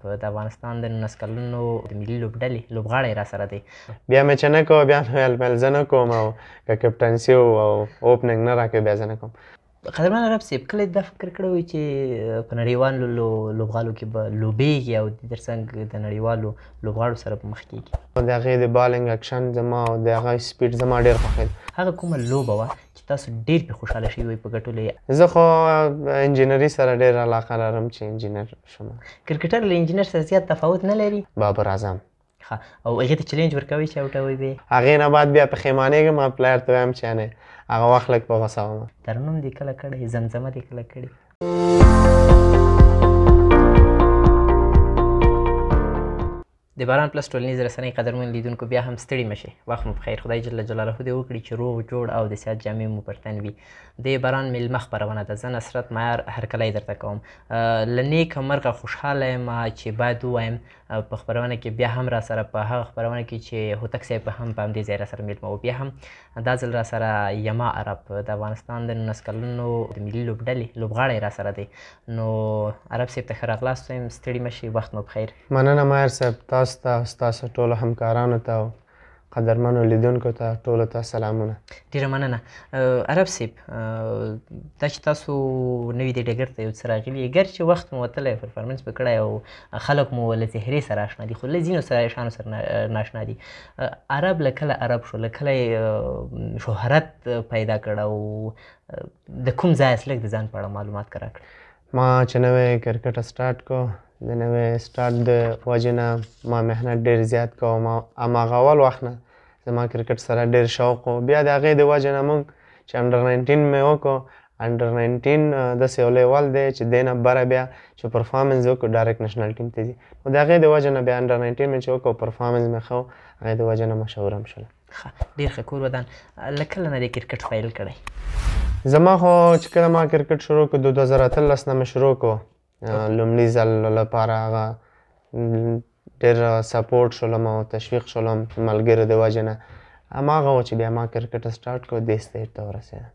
د افغانستان د 19 کلونو د ملي لوبډلې لوبغاړی را سره دی. بیا مې چې نه کوه بیا مې ویل زه نه کوم او که کپټنسي او اوپننګ نه راکوي بیا زه نه کوم. قدرمن عرب صاحب کله دا فکر کړی وي چې په نړیوالو لوبغالو کې به لوبېږي او د ترڅنګ د نړیوالو لوبغاړو سره په مخ کېږي؟ د هغې د بالنګ اکشن زما او د هغه سپیډ زما ډېر خوښېده. هغه کومه لوبه وه چې تاسو ډېر پرې خوشحاله شوي وئ په ګټلو یې؟ زه خو انجینري سره ډېر علاقه لرم چې انجینر شم. کرکټر له انجینر سره زیات تفاوت نه لري؟ بابر اعظم. او هغې ته چلنج ورکوئ چې اوټوئ به یې؟ هغې نه بعد بیا پښیمانېږم او پلایر ته وایم چې یعنې هغه وخت لږ په غوسه وم. ترنم دې کله کړی؟ زمزمه دې کله کړې؟ د باران پلس ټولنیز رسنۍ قدرمن لیدونکو بیا هم ستړي مه شئ. وخت مو په خیر. خدای جل جلاله دې وکړي چې روغ جوړ او د صحت جامې مو پر تن وي. د باران میلمه خپرونه ده. زه نصرت معیار هرکلی درته کوم. له نیکه مرغه خوشحاله یم چې باید ووایم په خپرونه کې بیا هم را سره په هغه خپرونه کې چې هوتک صاحب هم په همدې ځای را سره میلمه و. بیا هم دا ځل را سره یما عرب د افغانستان د 19 کلونو د ملي لوبډلې لوبغاړی را سره دی. نو عرب صاحب ته ښه راغلاست وایم. ستړي مه شئ. وخت مو په خیر. مننه ماهر صاحب. تاسو ته ستاسو ټولو همکارانو ته او قدرمنو لیدونکو ته ټولو ته سلامونه. ډېره مننه. عرب صاحب دا چې تاسو نوي دې ډګر ته یو څه راغلي ګر چې وخت مو وتلی پرفارمنس به کړی او خلک مو له چهرې سره اشنا دي خو له ځینو شیانو سره ناشنا دي. عرب له کله عرب شو؟ له کله شهرت پیدا کړ او د کوم ځای لږ د ځان په اړه معلومات راکړه؟ ما چې نوی کرکټ سټارټ کو د نوی سټارټ د وجې نه ما محنت ډېر زیات کوم. هماغه اول وخت نه زما کرکټ سره ډېر شوق و. بیا د هغې د وجې نه موږ چې انډر 19 مې وکړو. انډر 19 داسې یو لیول دی چې دې نه بره بیا چې پرفارمنس وکړو ډایرکټ نشنل ټیم ته ځي. نو د هغې د وجې نه بیا انډر 19 مې چې وکړو پرفارمنس مې ښه و. هغې د وجې نه مشهوره هم شوله. ډېر ښه کور ودان. له کله نه دې کرکټ پیل کړی؟ زما خو چې کله ما کرکټ شروع کړو د 2018 نه مې شروع کړو. لومړي ځل لپاره هغه ډېر سپورټ شولم او تشویق شولم ملګرو د وجې نه. هماغه و چې بیا ما کرکټ سټارټ کړو دې سټیج ته ورسېدم.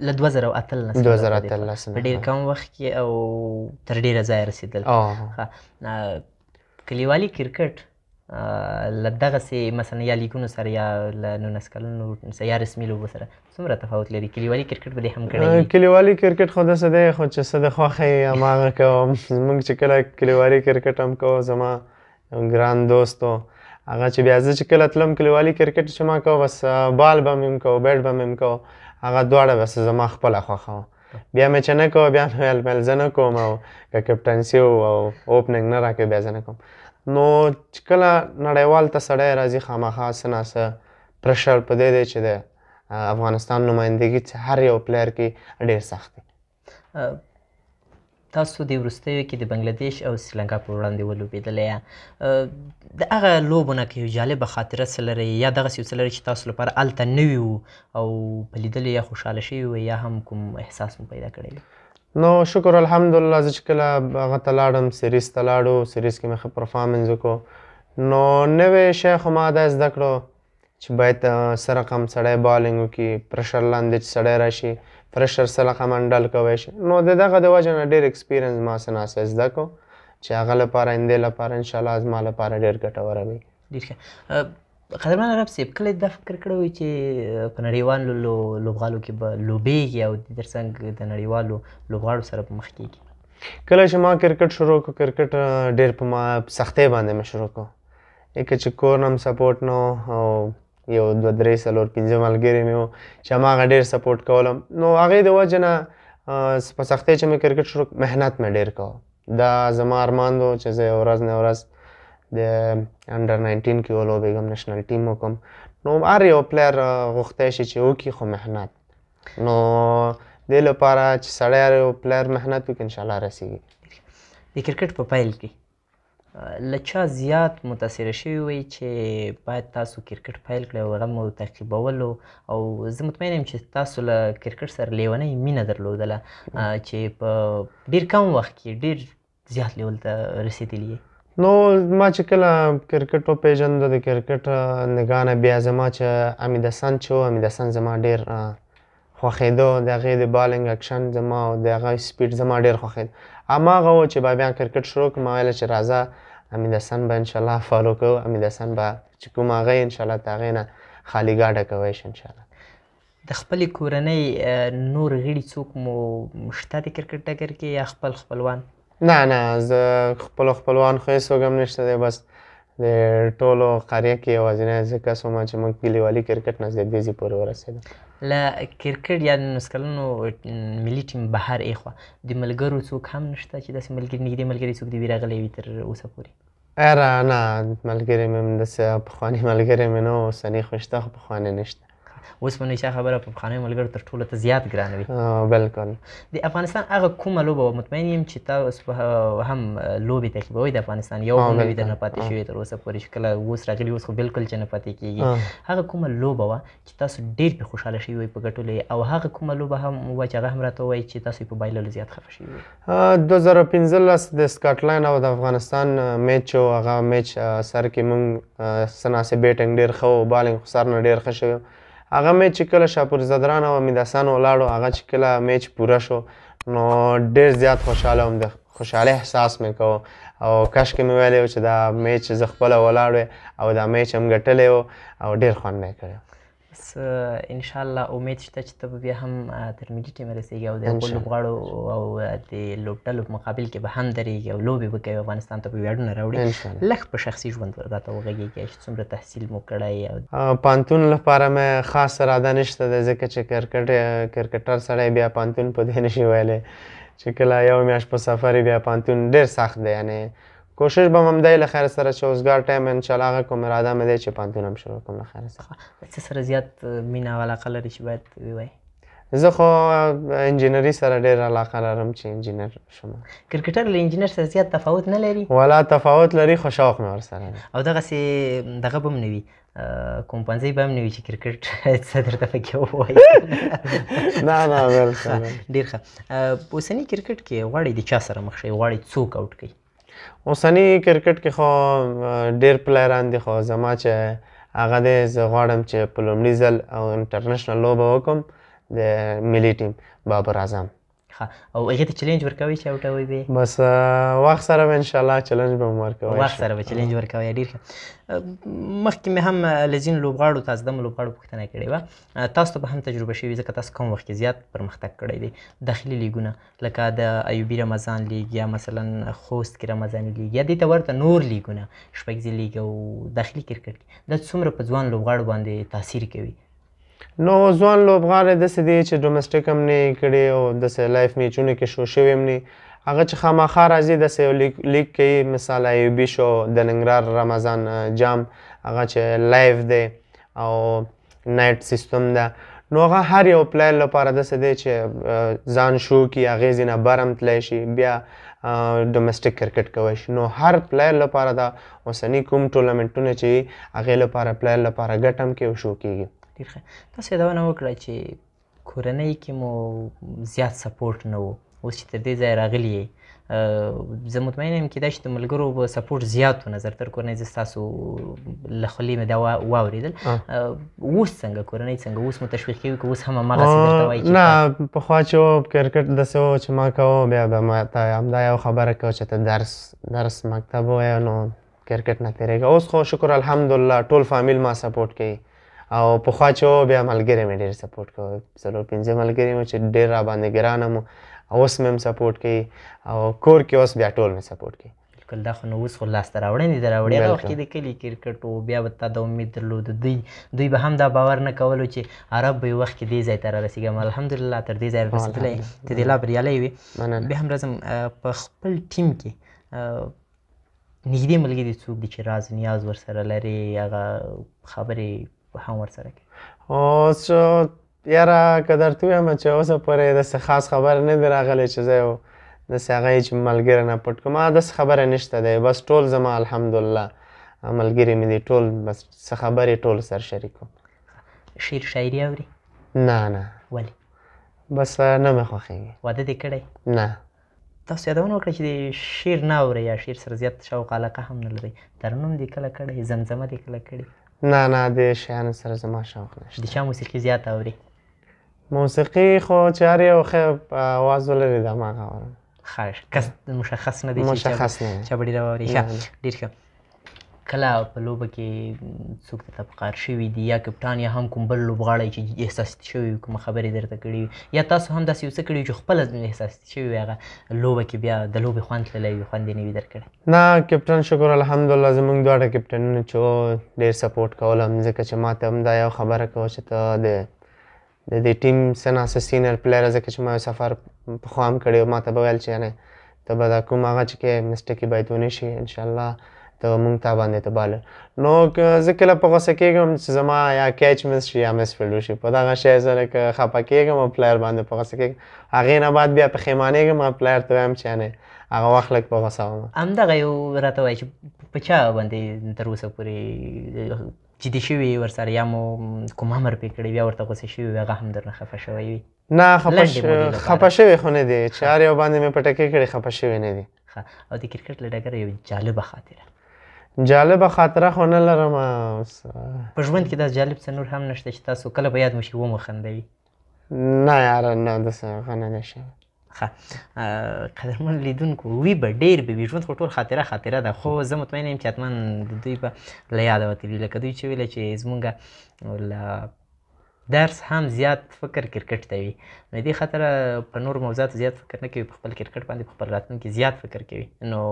له 2018 په ډېر کم وخت کې او تر ډېره ځایه رسېدل. کلیوالي کرکټ له دغسې مثلا یا لیګونو سره یا له 19 کلونو یا رسمي لوبو سره څومره تفاوت لري؟ کلیوالي کرکټ به دې هم کړی وي؟ کلیوالي کرکټ خو داسې دی خو چې څه د خوښۍ هماغه کوم. موږ چې کله کلیوالي کرکټ هم کوو زما یو ګران دوست و هغه چې بیا زه چې کله تلم کلیوالي کرکټ چې ما کوو بس بال به مې هم کوو بیټ به مې هم کوو هغه دواړه بس زما خپله خوښه وه. بیا مې چې نه کوه بیا مې ویل زه نه کوم او که کپټنسي او اوپننګ نه راکوي بیا زه نه کوم. نو چې کله نړیوال ته سړی راځي خامخا څه نه څه پرشر په دې دی چې د افغانستان نمایندګي هر یو پلیر کې ډېر سخت دی. تاسو د وروستیو کې د بنګلادیش او سریلانکا په وړاندې ولوبېدلی. د هغه لوبو نه که یو جالبه خاطره څه لرئ یا دغسې یو څه لرئ چې تاسو لپاره هلته نوي وو او په لیدلو یا خوشحاله شوي وئ یا هم کوم احساس مو پیدا کړی وي؟ نو شکر الحمدلله زه چې کله هغه ته لاړم سیریز ته لاړو سیریز کې مې ښه پرفارمنس وکړو. نو نوی شی خو ما دا زده کړو چې باید څه رقم سړی بالنګ وکړي پرشر لاندې چې سړی راشي پرشر څه رقم هنډل کوی شي. نو د دغه د وجې نه ډېر ایکسپیرینس ما څه ناڅه زده کړو چې هغه لپاره آیندې لپاره انشاءالله زما لپاره ډېر ګټوره وي. ډېر ښه. قدرمن عرب صاحب کله دا فکر کړی وي چې په نړیوالو لوبغالو کې به لوبېږي او د ترڅنګ د نړیوالو لوبغاړو سره په مخ کېږي؟ کله چې ما کرکټ شروع کړو کرکټ ډېر په ما سختۍ باندې مې شروع کړو. که چې کور نه هم سپورټ نه و او یو 2 3 4 5 ملګري مې وو چې هماغه ډېر سپورټ کولم. نو هغې د وجې نه په سختۍ چې مې کرکټ شروع محنت مې ډېر کوه. دا زما ارمان و چې زه یو ورځ نه ورځ د انډر 19 کې ولوبېږم نشنل ټیم وکړم. نو هر یو پلیر غوښتی شي چې وکړي خو محنت. نو دې لپاره چې سړی هر یو پلیر محنت وکړي انشاءالله رسېږي. د کرکټ په پیل کې له چا زیات متاثره شوي وئ چې باید تاسو کرکټ پیل کړئ او هغه مو تعقیبولو او زه مطمئن یم چې تاسو له کرکټ سره لیونۍ مینه درلودله چې په ډېر کم وخت کې ډېر زیات لیول ته رسېدلي یې؟ نو ما چې کله کرکټ وپېژنده د کرکټ نګاه نه بیا زما چې حمید حسن چې و حمید حسن زما ډېر خوښېدو د هغې د بالینګ اکشن زما او د هغه سپیډ زما ډېر خوښېده. هماغه و چې بیا کرکټ شروع کړم، ما ویله چې راځه حمید حسن به انشاءالله فالو کوو، حمید حسن به چې کوم هغه یې انشاءالله د هغې نه خالي ګاډه کوی شي انشاءالله. د خپلې کورنۍ نور غړي څوک مو شته د کرکټ ډګر کې یا خپلوان؟ نه نه، زه خپلوان خو هېڅوک هم نشته دی، بس د ټولو قریه کې یوازینی زه کس وم چې موږ کلیوالي کرکټ نه زیږدیزي پورې ورسېدم. له کرکټ یا د 19 کلنو ملي ټیم بهر ایخوا د ملګرو څوک هم نشته چې داسې نږدې ملګري څوک دې وي راغلی وي تر اوسه پورې؟ یاره نه، ملګري مې هم داسې پخواني ملګري مې نه وو، اوسني خو شته خو پخواني نشته. اوس به نو چا خبره په پخوانیو ملګرو تر ټولو ته زیات ګرانه وي. بلکل. د افغانستان هغه کومه لوبه وه؟ مطمئن یم چې تاسو هم لوبې تعقیبوئ د افغانستان، یو هم نه وي درنه پاتې شوې تر اوسه پورې چې کله اوس راغلي، اوس خو بلکل چې نه پاتې کېږي. هغه کومه لوبه وه چې تاسو ډېر پرې خوشحاله شوي وئ په ګټلو یې، او هغه کومه لوبه هم وه چې هغه هم راته ووایي چې تاسو یې په بایللو زیات خفه شوي وئ؟ 2015 د سکاټلند او د افغانستان میچ و. هغه میچ سر کې موږ څه ناسې بیټنګ ډېر ښه و، بالینګ خو سر نه ډېر ښه شوی. هغه میچ چې کله شاپور زدران او حمید حسن ولاړو، هغه چې کله میچ پوره شو نو ډېر زیات خوشحاله وم، د خوشحالۍ احساس مې کوو او کاشکې مې ویلی و چې دا میچ زه خپله ولاړ وی او دا میچ هم ګټلی و او ډېر خوند مې کړی. بس انشاءالله امید شته چې ته به بیا هم تر ملي ټیم رسېږي او د هغو لوبغاړو او د لوبډلو په مقابل کې به هم درېږي او لوبې به کوي، افغانستان ته به ویاړونه راوړي. لږ په شخصي ژوند راته وغږېږي چې څومره تحصیل مو کړی؟ پانتون لپاره مې خاص اراده نشته دی، ځکه چې کرکټر سړی بیا پانتون په دې نشي ویلی چې کله یو میاشت په سفر بیا پانتون ډېر سخت دی. یعنې کوشش به هم دی له خیر سره چې اوسګار ټایم انشاءالله هغه کوم اراده مې دی چې پانتون هم شروع کړم له خیر سره. څه سره زیات مینه او علاقه لري چې باید ووایې؟ زه خو انجینري سره ډېر علاقه لرم چې انجینر شم. کرکټر له انجینر سره زیات تفاوت نه لري؟ والا تفاوت لري، خو شوق مې ورسره دی. او دغسې دغه به هم نه وي، کومپنزۍ به هم نه وي چې کرکټ څه درته پکې ووایي؟ نه نه، بلکل. ډېر ښه. اوسني کرکټ کې غواړئ د چا سره مخ شئ؟ غواړئ څوک آوټ کړئ؟ اوسني کرکټ کې خو ډېر پلیران دي، خو زما چې هغه دی زه غواړم چې په لومړي ځل او انټرنیشنل لوبه وکړم د ملي ټیم بابر اعظم. او هغې ته چلنج ورکوئ چې آوټوئ به یې؟ بس وخت سره به انشاءالله چلنج به م ورکوی. وخت سره به چلنج ورکوئ. ډېر ښه. مخکې مې هم له ځینو لوبغاړو تازهدمو لوبغاړو پوښتنه کړې وه، تاسو ته به هم تجربه شوي ځکه تاسو کوم وخت کې زیات پرمختګ کړی دی. داخلي لیګونه لکه د ایوبي رمضان لیګ یا مثلا خوست کې رمضاني لیګ یا دې ته ورته نور لیګونه شپږزي لیګ او داخلي کرکټ کې دا څومره په ځوان لوبغاړو باندې تاثیر کوي؟ نو ځوان لوبغاړی داسې دی چې ډومسټیک هم نه یې کړي او داسې لایف میچونه کې شو شوي هم نه، هغه چې خامخا راځي داسې یو لیګ کوي، مثال ایوبي شو، د ننګرهار رمضان جام هغه چې لایف دی او نایټ سیستم ده، نو هغه هر یو پلیر لپاره داسې دی چې ځان شو کړي، هغې ځینه بر هم تللی شي، بیا ډومسټیک کرکټ کوی شي. نو هر پلیر لپاره دا اوسني کوم ټورنمنټونه چې وي هغې لپاره پلیر لپاره ګټه هم کوي او شو کېږي. ډېر ښه. تاسو یادونه وکړه چې کورنۍ کې مو زیات سپورټ نه و، اوس چې تر دې ځایه راغلي یې، زه مطمئن یم کېدای شي د ملګرو به سپورټ زیات و نظر تر کورنۍ. زه ستاسو له خولې مې دا واورېدل. اوس څنګه کورنۍ څنګه اوس مو تشویق کوي که اوس هم هماغسې درته وایي؟ نه، پخوا چې و کرکټ داسې و چې ما کوه بیا به ما ته همدا یو خبره کوه چې ته درس مکتب ووایه نو کرکټ نه تېرېږه. اوس خو شکر الحمدلله ټول فامیل ما سپورټ کوي او پخوا چې و بیا ملګري مې ډېر سپورټ کوي، 4-5 ملګري مو چې ډېر راباندې ګران هم اوس مې هم سپورټ کوي او کور کې اوس بیا ټول مې سپورټ کوي. بلکل. دا خو نو اوس خو لاسته راوړنې د راوړي. هغه وخت کې د کلي کرکټ و، بیا به تا د امید درلود، دوی به هم دا باور نه کولو چې عرب به یو وخت کې دې ځای ته رارسېږم. الحمدلله تر دې ځای رسېدلی، ته دې لا بریالی وې. بیا هم راځم په خپل ټیم کې نږدې ملګري څوک دي چې راز نیاز ورسره لرې، هغه خبرې هم ورسره کوي؟ اوس یاره که درته ووایم چې اوسه پورې داسې خاص خبره نه دی راغلی چې زه یو داسې هغه یې چې ملګری نه پټ کړم، داسې خبره نشته دی. بس ټول زما الحمدلله ملګري مې دي، ټول بس څه خبرې ټول سره شریک کوم. شعر شاعري اوري؟ نه نه. ولې؟ بس نه مې خوښېږي. واده دې کړی؟ نه. تاسو یادونه وکړه چې د شعر نه اورئ یا شعر سره زیات شوق علاقه هم نه لرئ. ترنم دې کله کړی؟ زمزمه دې کله کړې؟ نه نه، د شیانو سره زما شوق نشته. د چا موسیقي زیات اوري؟ موسیقي خو چې هر یو ښه اواز ولري دا ما غواړم. ښه کس مشخص نه دی چې مشخص نه دی. چا به ډېره واوري. ښه ډېر ښه. کله په لوبه کې څوک درته په قهر شوي دي یا کپټان یا هم کوم بل لوبغاړی چې احساساتي شوی وي کومه خبرې درته کړې وي یا تاسو هم داسې یو څه کړي وي چې خپله احساساتي شوي وي هغه لوبه کې بیا د لوبې خوند تللی وي خوند یې نه وي درکړی؟ نه کپټن شکر الحمدلله زموږ دواړه کپټنونه چې ډېر سپورټ کولم ځکه چې ما ته هم دا یو خبره کوه چې ته د دې ټیم څه ناسه سینیر پلیر ځکه چې ما یو سفر پخوا هم کړی و ما ته به ویل چې یعنې ته به دا کوم هغه چې کې مسټیکې باید ونه شي انشاءالله ته مونږ تا باندې ته بالر. نو زه کله په غوسه کېږم چې زما یا کیچ مس شي یا مس فیلډ وشي په دغه شی زه لکه خفه کېږم او پلیر باندې په غوسه کېږم. هغې نه بعد بیا پښیمانېږم او پلیر ته وایم چې یعنې هغه وخت لږ په غوسه وم. همدغه یو راته وایي چې په چا باندې تر اوسه پورې جدي شوي ورسره یا مو کوم امر پرې کړی بیا ورته غوسه شوي وي هغه هم درنه خفه شوی وي؟ نه خفه شوی خو نه دی چې هر یو باندې مې پټکې کړي خفه شوی نه دی. ښه او د کرکټ له ډګره یو جالبه خاطره؟ جالبه خاطره خو نه لرم. په ژوند کې دا جالب څه نور هم نشته چې تاسو کله په یاد مو شي ومخندوي؟ نه یاره نه داسې هغه نه دی شوی. ښه قدرمن لیدونکو وي به ډېر به وي ژوند خو ټول خاطره ده خو زه مطمئنه یم چې حتما د دوی به له یاده وتلي لکه دوی چې ویله چې زمونږ له درس هم زیات فکر کرکټ ته وي نو دې خاطره په نور موضوعاتو زیات فکر نه کوي په خپل کرکټ باندې په خپل راتلونکي زیات فکر کوي. نو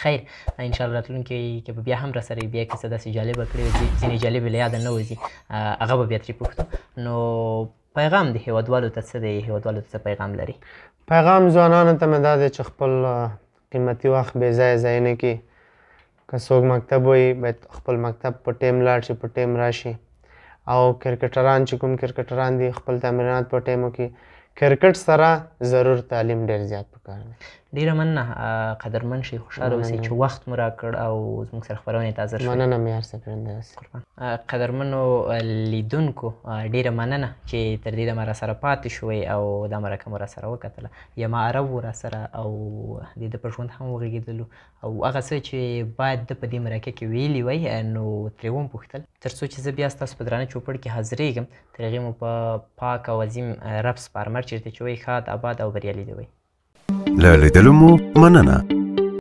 خیر انشاءالله راتلونکي کې به بیا هم راسره بیا کیسه داسې جالبه کړې وي ځینې جالبې له یاده نه وځي هغه به بیا ترې پوښتو. نو پیغام د هیوادوالو ته څه دی؟ هیوادوالو ته څه پیغام لري؟ پیغام ځوانانو ته مې دا دی چې خپل قیمتي وخت بې ځایه ضایع نه کړي. که څوک مکتب وایي باید خپل مکتب په ټیم لاړ شي په ټیم راشي او کرکټران چې کوم کرکټران دي خپل تمرینات په ټیم وکړي. کرکټ سره ضرور تعلیم ډېر زیات پکار دی. ډېره مننه قدرمن شئ خوشحاله اوسئ چې وخت مو راکړ او زموږ سره خپرونې ته حاضر شوئ. مننه مې هر څه پرېنده. قدرمنو لیدونکو ډېره مننه چې تر دې دمه راسره پاتې شوئ او دا مرکه مو راسره وکتله. یما عرب و راسره او د ده په ژوند هم وغږېدلو او هغه څه چې باید ده په دې مرکه کې ویلي وی نو ترې ومپوښتل تر څو چې زه بیا ستاسو په درانه چوپړ کې حاضرېږم تر هغې مو په پاک او عظیم رب سپارمر چېرته چې وی ښاد آباد او بریالي دې وی. له لیدلو مو مننه.